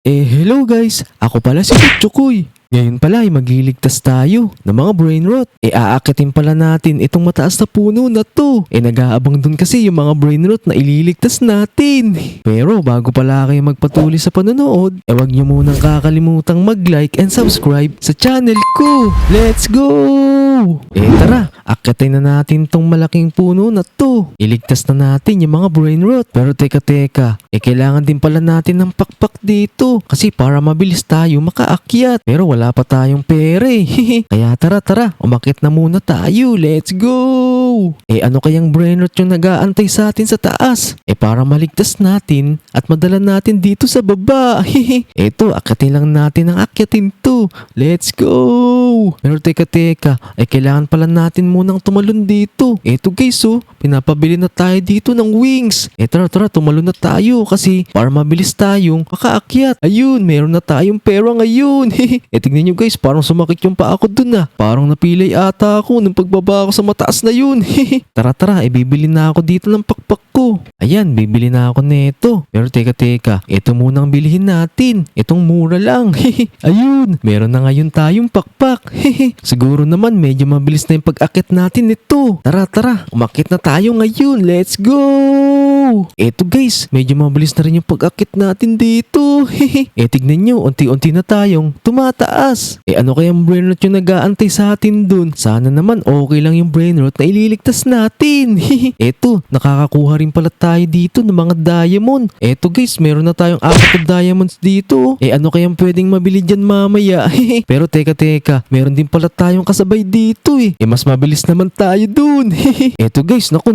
Hello guys! Ako pala si Chukoy. Ngayon pala ay magliligtas tayo ng mga brain rot. Aakitin pala natin itong mataas na puno na to. Nag-aabang dun kasi yung mga brain rot na ililigtas natin. Pero bago pala kayo magpatuloy sa panonood, wag nyo munang kakalimutang mag-like and subscribe sa channel ko. Let's go! Tara, akitin na natin tong malaking puno na to. Iligtas na natin yung mga brain rot. Pero teka, kailangan din pala natin ng pakpak dito. Kasi para mabilis tayo makaakyat. Pero wala pa tayong pera eh. Kaya tara, umakit na muna tayo. Let's go! Ano kayang brain rot yung nag-aantay sa atin sa taas? Para maligtas natin at madala natin dito sa baba. Eto, akitin lang natin ang akyatin to. Let's go! Pero teka, kailangan pala natin munang tumalon dito. Eto guys, pinapabili na tayo dito ng wings. Tara, tumalon na tayo kasi para mabilis tayong makaakyat. Ayun, meron na tayong pera ngayon. Tignan nyo guys, parang sumakit yung paa ko dun ah. Parang napilay ata ako nung pagbaba ko sa mataas na yun. Tara, bibili na ako dito ng pakpak ko. Ayan, bibili na ako neto. Pero teka, ito munang bilhin natin. Itong mura lang. Ayun, meron na ngayon tayong pakpak. Siguro naman medyo mabilis na yung pag-akit natin nito. Tara, umakit na tayo ngayon. Let's go! Eto guys, medyo mabilis na rin yung pag-akit natin dito. Tignan nyo, unti-unti na tayong tumataas. Ano kayang brain rot yung nag-aantay sa atin dun? Sana naman okay lang yung brain rot na ililigtas natin. Eto, nakakakuha rin pala tayo dito ng mga diamond. Eto guys, meron na tayong 4 diamonds dito. Ano kayang pwedeng mabili dyan mamaya? Pero teka, meron din pala tayong kasabay dito mas mabilis naman tayo dun. Eto guys, naku,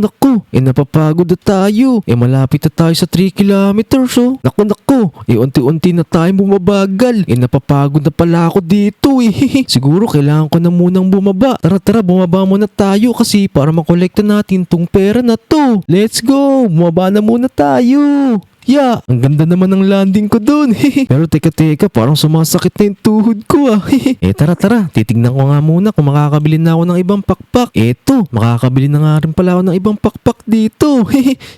napapagod na tayo. Malapit na tayo sa 3 kilometers Naku, unti-unti na tayo bumabagal. Napapagod na pala ako dito Siguro kailangan ko na munang bumaba. Tara, bumaba muna tayo kasi para makolekta natin tong pera na to. Let's go! Bumaba na muna tayo. Ang ganda naman ng landing ko dun. Pero teka, parang sumasakit na yung tuhod ko Tara, titignan ko nga muna kung makakabili na ako ng ibang pakpak. Eto, makakabili na nga rin pala ako ng ibang pakpak dito.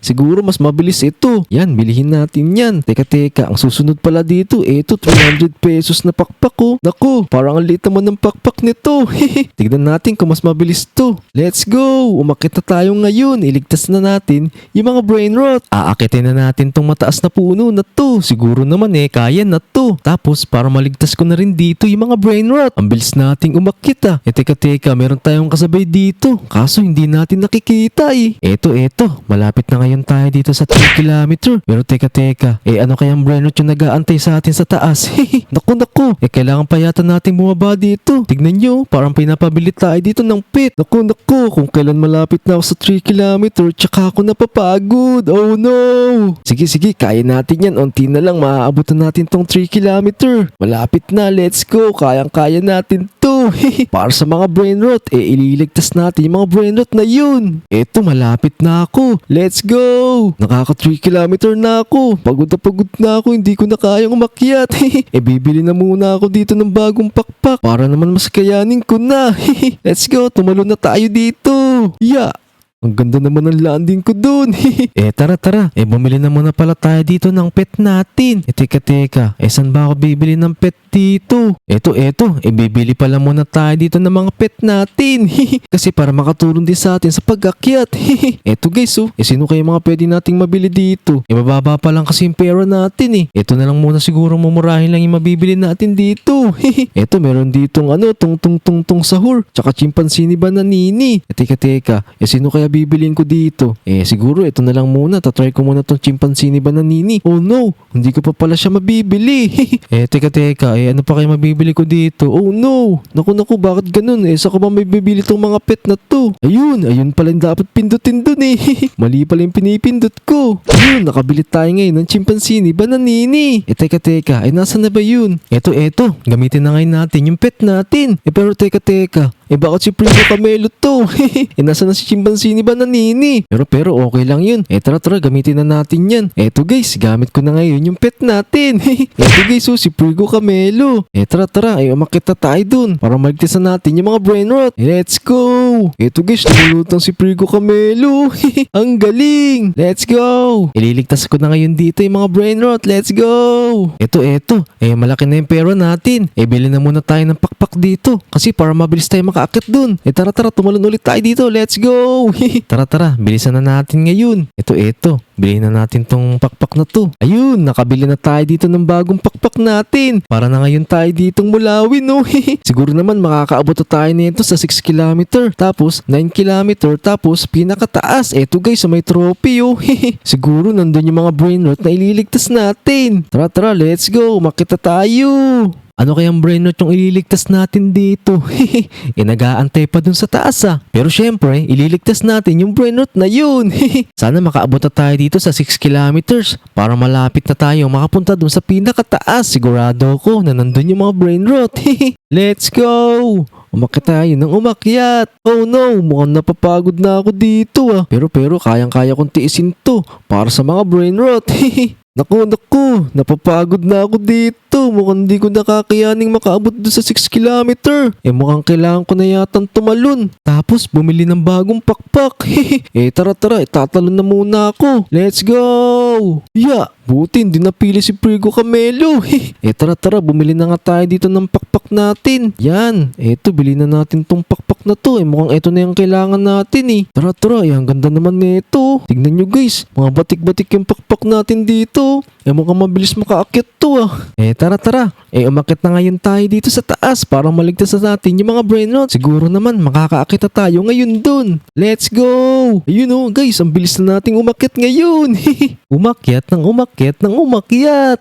Siguro mas mabilis ito. Yan, bilihin natin yan. Teka, ang susunod pala dito, eto, 300 pesos na pakpak ko. Naku, parang ang liit naman ng pakpak nito. Tignan natin kung mas mabilis to. Let's go! Umakit na tayo ngayon. Iligtas na natin yung mga brain rot. Aakitin na natin tong mataas na puno na to. Siguro naman kaya na to. Tapos para maligtas ko na rin dito yung mga brain rot. Ang bilis nating umakit Teka, meron tayong kasabay dito. Kaso hindi natin nakikita Eto, malapit na ngayon tayo dito sa 3 kilometer. Pero teka, ano kayang brain rot yung nag-aantay sa atin sa taas? Naku, kailangan pa yata natin bumaba dito. Tignan nyo, parang pinapabili tayo dito ng pit. Naku, kung kailan malapit na ako sa 3 kilometer, tsaka ako napapagod. Oh no! Sige, kaya natin yan. Unti na lang, maaabutan natin tong 3 kilometer. Malapit na, let's go. Kayang-kaya natin to. Para sa mga brain rot, ililigtas natin yung mga brain rot na yun. Eto, malapit na ako. Let's go! Nakaka 3 kilometer na ako. Pagod na ako, hindi ko na kayang umakyat. Bibili na muna ako dito ng bagong pakpak para naman mas kayanin ko na. Let's go, tumalon na tayo dito. Ang ganda naman ng landing ko dun. Tara. Bumili na muna pala tayo dito ng pet natin. Teka. Saan ba ako bibili ng pet dito? Eto. Bibili pala muna tayo dito ng mga pet natin. Kasi para makatulong din sa atin sa pag-akyat. Eto guys, sino kayo mga pwede nating mabili dito? Mababa pa lang kasi yung pera natin Eto na lang muna siguro mumurahin lang yung mabibili natin dito. Eto, meron ditong tong sahur. Tsaka chimpanzini bananini. Teka. Sino kaya bibiliin ko dito? Siguro ito na lang muna. Tatry ko muna tong chimpanzini bananini. Oh no, hindi ko pa pala siya mabibili. Teka. Ano pa kayo mabibili ko dito? Oh no, naku, bakit ganun saan ko ba may bibili tong mga pet na to? Ayun pala yung dapat pindutin dun Mali pala yung pinipindot ko. Ayun, nakabili tayo ngayon ng chimpanzini bananini. Teka, nasaan na ba yun? Eto, gamitin na ngayon natin yung pet natin. Pero teka, bakit si Primo Camelo to? Nasa na si Chimpanzini Bananini? Pero okay lang yun. Tara, gamitin na natin yan. Eto guys, gamit ko na ngayon yung pet natin. Eto guys, si Primo Camelo. Tara, umakit na tayo dun para maligtasan natin yung mga brain rot. Let's go! Eto guys, lumulutang si Primo Camelo. Ang galing! Let's go! Ililigtas ko na ngayon dito yung mga brain rot. Let's go! Eto. Malaki na yung pera natin. Bili na muna tayo ng pakpak dito. Kasi para mabilis tayo makaakit dun. Tara, tumalon ulit tayo dito. Let's go! Tara, bilisan na natin ngayon. Eto. Bilhin na natin tong pakpak na to. Ayun, nakabili na tayo dito ng bagong pakpak natin. Para na ngayon tayo ditong mulawin, no? Siguro naman makakaabot na tayo nito sa 6 km. Tapos 9 km. Tapos pinakataas. Eto guys, may trophy, oh. Siguro nandun yung mga brain rot na ililigtas natin. Tara, let's go. Makita tayo. Ano kayang brain rot yung ililigtas natin dito? Nag-aantay pa dun sa taas ah. Pero syempre, ililigtas natin yung brain rot na yun. Sana makaabot na tayo dito sa 6 kilometers para malapit na tayo makapunta dun sa pinakataas. Sigurado ako na nandun yung mga brain rot. Let's go! Umakyat tayo ng umakyat. Oh no, mukhang napapagod na ako dito ah. Pero kayang-kaya kong tiisin to para sa mga brain rot. Naku, napapagod na ako dito. Mukhang di ko nakakayaning makaabot doon sa 6 kilometer. Mukhang kailangan ko na yatang tumalon. Tapos bumili ng bagong pakpak. Tara, itatalon na muna ako. Let's go! Buti hindi napili si Primo Camelo. Tara, bumili na nga tayo dito ng pakpak natin. Yan, bili na natin tong pakpak na to. Mukhang ito na yung kailangan natin eh. Tara, ang ganda naman nito. Tignan nyo guys, mga batik-batik yung pakpak natin dito. Mukhang mabilis makaakyat to ah. Tara. Umakyat na ngayon tayo dito sa taas para maligtas na natin yung mga brain rot. Siguro naman makakaakit na tayo ngayon dun. Let's go! Ayun oh guys, ang bilis na nating umakyat ngayon. Umakyat.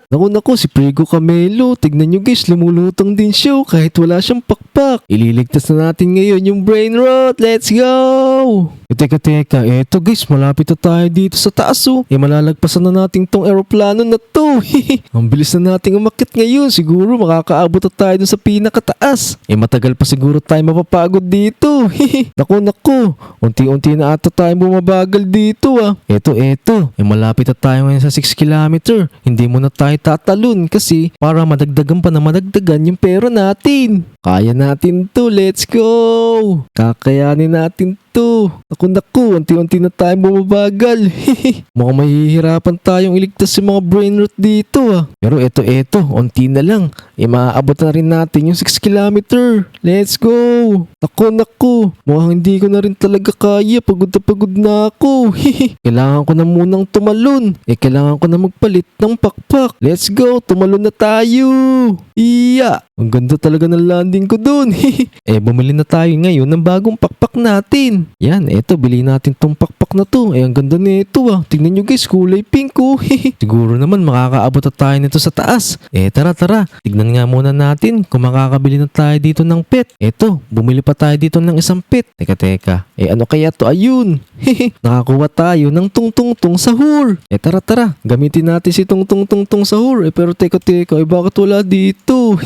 Naku, si Primo Camelo. Tignan nyo guys, lumulutang din siya kahit wala siyang pakpak. Ililigtas na natin ngayon yung brain rot. Let's go! Teka. Eto guys, malapit na tayo dito sa taas oh. Malalagpasan na natin tong aeroplano na to. Ang bilis na nating umakyat ngayon. Siguro makakaabot na tayo dun sa pinakataas. Matagal pa siguro tayo mapapagod dito. Naku. Unti-unti na ata tayo bumabagal dito ah. Eto. Malapit na tayo ngayon sa 6 km. Hindi muna tayo tatalon kasi para madagdagan pa na madagdagan yung pera natin. Kaya natin to. Let's go! Kakayanin natin to. Naku, unti-unti na tayo bumabagal. Mukhang mahihirapan tayong iligtas yung mga brain rot dito ah. Pero eto, unti na lang. Maaabot na rin natin yung 6 km. Let's go! Naku, mukhang hindi ko na rin talaga kaya. Pagod na ako. Kailangan ko na munang tumalon. Kailangan ko na magpalit ng pakpak. Let's go! Tumalon na tayo! Ang ganda talaga ng landing ko dun. Bumili na tayo ngayon ng bagong pakpak natin. Yan, bili natin tong pakpak na to. Ang ganda nito ah. Tignan nyo guys, kulay pink oh. Siguro naman makakaabot na tayo nito sa taas. Tara. Tignan nga muna natin kung makakabili na tayo dito ng pet. Bumili pa tayo dito ng isang pet. Teka. Ano kaya to? Ayun. Nakakuha tayo ng tung-tung-tung sahur. Tara. Gamitin natin si tung-tung-tung sahur. Pero teka. Bakit wala dito?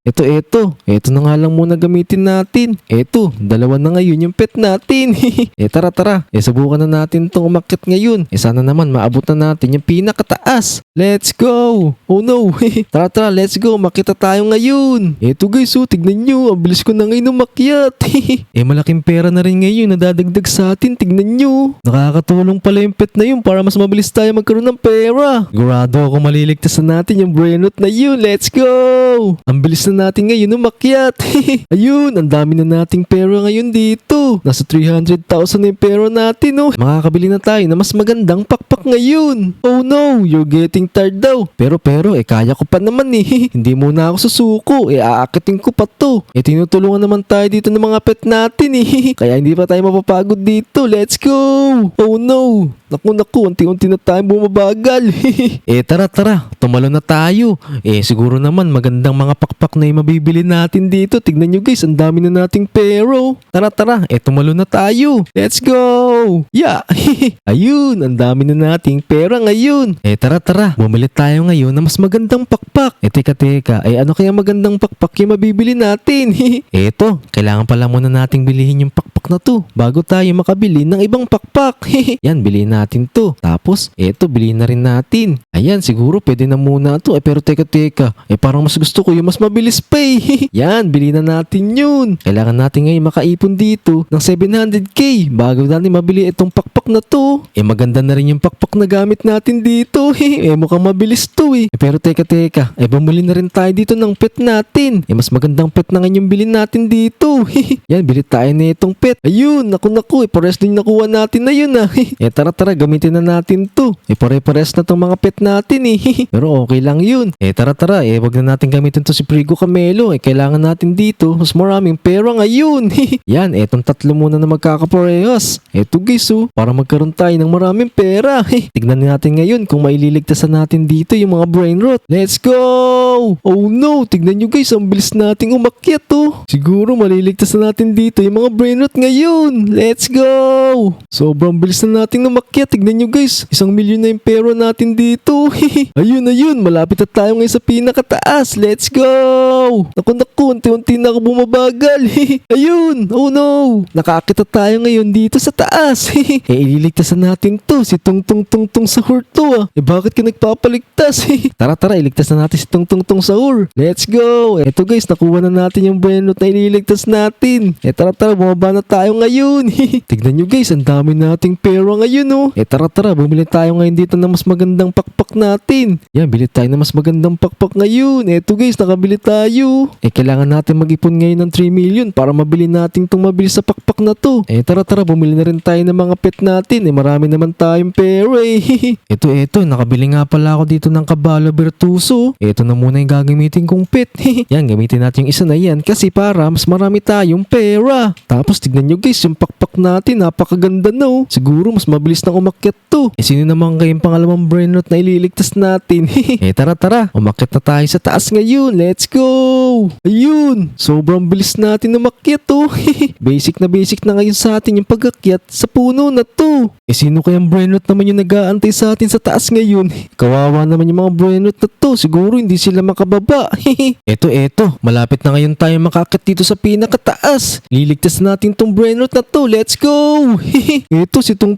Ito na nga lang muna gamitin natin. Dalawa na ngayon yung pet natin. Tara. Subukan na natin itong umakyat ngayon. Sana naman maabot na natin yung pinakataas. Let's go! Oh no! Tara, let's go! Makita tayo ngayon! Guys, tignan nyo. Ang bilis ko na ngayon umakyat. Malaking pera na rin ngayon na dadagdag sa atin. Tignan nyo. Nakakatulong pala yung pet na yun para mas mabilis tayo magkaroon ng pera. Sigurado ako maliligtas na natin yung brain rot na yun. Let's go! Ang bilis na natin ngayon umakyat. Ayun, ang dami na nating pera ngayon dito. Nasa 300,000 na yung pera natin oh. Makakabili na tayo na mas magandang pakpak ngayon. Oh no, you're getting tired daw. Pero, kaya ko pa naman eh. Hindi muna ako susuko. Aakitin ko pa to. Tinutulungan naman tayo dito ng mga pet natin eh. Kaya hindi pa tayo mapapagod dito. Let's go! go! Oh no! Naku, unti-unti na tayong bumabagal. Tara, tumalo na tayo. Siguro naman magandang mga pakpak na yung mabibili natin dito. Tignan nyo guys, ang dami na nating pero. Tara, tumalo na tayo. Let's go! Yeah! Ayun, ang dami na nating pera ngayon. Tara, bumili tayo ngayon na mas magandang pakpak. Teka, ano kaya magandang pakpak yung mabibili natin? Eto, kailangan pala muna nating bilihin yung pakpak na to bago tayo makabili ng ibang pakpak. Yan, bilihin natin to. Tapos, eto, bilihin na rin natin. Ayan, siguro pwede na muna to. Pero teka, parang mas gusto ko yung mas mabilis pa eh. Yan, bilihin na natin yun. Kailangan natin ngayon makaipon dito ng 700k bago natin mabili itong pakpak na to. Maganda na rin yung pakpak na gamit natin dito. Mukhang mabilis to eh. Pero teka, bumili na rin tayo dito ng pet natin. Mas magandang pet na ngayon yung bilhin natin dito. Yan, bili tayo na itong pet. Ayun, naku, pares din nakuha natin na yun ah. Tara, gamitin na natin to. Pare-pares na tong mga pet natin eh. Pero okay lang yun. Tara, wag na natin gamitin to si Prigo Camelo. Kailangan natin dito mas maraming pera ngayon. Yan, etong tatlo muna na magkakaparehas. Eto guys para magkaroon tayo ng maraming pera. Tignan natin ngayon kung maililigtasan natin dito yung mga brain rot. Let's go! Oh no, tignan nyo guys, ang bilis nating umakyat Siguro maliligtas na natin dito yung mga brain rot ngayon. Let's go! Sobrang bilis na nating umakyat. Tignan nyo guys, 1 milyon na yung pera natin dito. Ayun, malapit na tayo ngayon sa pinakataas. Let's go! Naku, unti-unti na ako bumabagal. Ayun, oh no! Nakakita tayo ngayon dito sa taas. Ililigtasan natin to, si Tung Sahur to bakit ka nagpapaligtas? Tara, iligtas na natin si Tung Sahur. Let's go! Eto guys, nakuha na natin yung brain rot na ililigtas natin. Tara, bumaba na tayo ngayon. Tignan nyo guys, ang dami nating pera ngayon tara, bumili tayo ngayon dito na mas magandang pakpak natin. Yan, bili tayo na mas magandang pakpak ngayon. Eto guys, nakabili tayo. Kailangan natin mag-ipon ngayon ng 3 million para mabili natin itong mabilis sa pakpak na to. Tara, bumili na rin tayo ng mga pet natin. Marami naman tayong pera Ito, nakabili nga pala ako dito ng Caballo Bertuso. Ito na muna yung gagamitin kong pet. Yan, gamitin natin yung isa na yan kasi para mas marami tayong pera. Tapos tignan nyo guys, yung pakpak natin, napakaganda Siguro mas mabilis na umakyat to. Sino naman kayong pangalawang brain rot na ililigtas natin? Tara, umakyat na tayo sa taas ngayon. Let's go! Ayun, sobrang bilis natin umakyat Basic na ngayon sa atin yung pag-akyat sa puno na to. Sino kayang brain rot naman yung nag-aantay sa atin sa taas ngayon? Kawawa naman yung mga brain rot na to. Siguro hindi sila makababa. Eto, malapit na ngayon tayo makaakyat dito sa pinakataas. Liligtas natin tong brain rot na to. Let's go! Eto, si Tung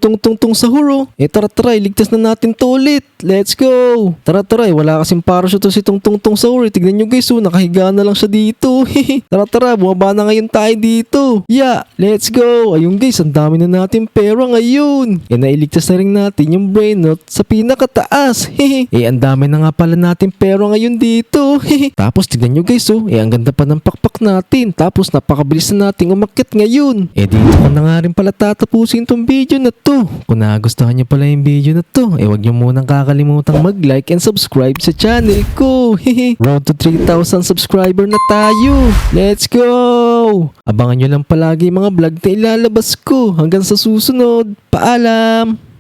Sahur tara, iligtas na natin to ulit. Let's go! Tara, wala kasing parachute to si Tung Sahur. Tignan nyo guys, nakahiga na lang siya dito. Tara, bumaba na ngayon tayo dito. Yeah, let's go! Ayun guys, ang dami na natin pera ngayon. Nailigtas na rin natin yung brain rot sa pinakataas. Ang dami na nga pala natin pera ngayon dito. Tapos tignan nyo guys, ang ganda pa ng pakpak natin. Tapos napakabilis na nating umakyat ngayon. Dito ko na nga rin pala tatapusin tong video na to. Kung nagustuhan nyo pala yung video na to, wag nyo munang kakalimutang mag-like and subscribe sa channel ko. Road to 3,000 subscriber na tayo. Let's go! Abangan nyo lang palagi mga vlog na ilalabas ko. Hanggang sa susunod. Paalam!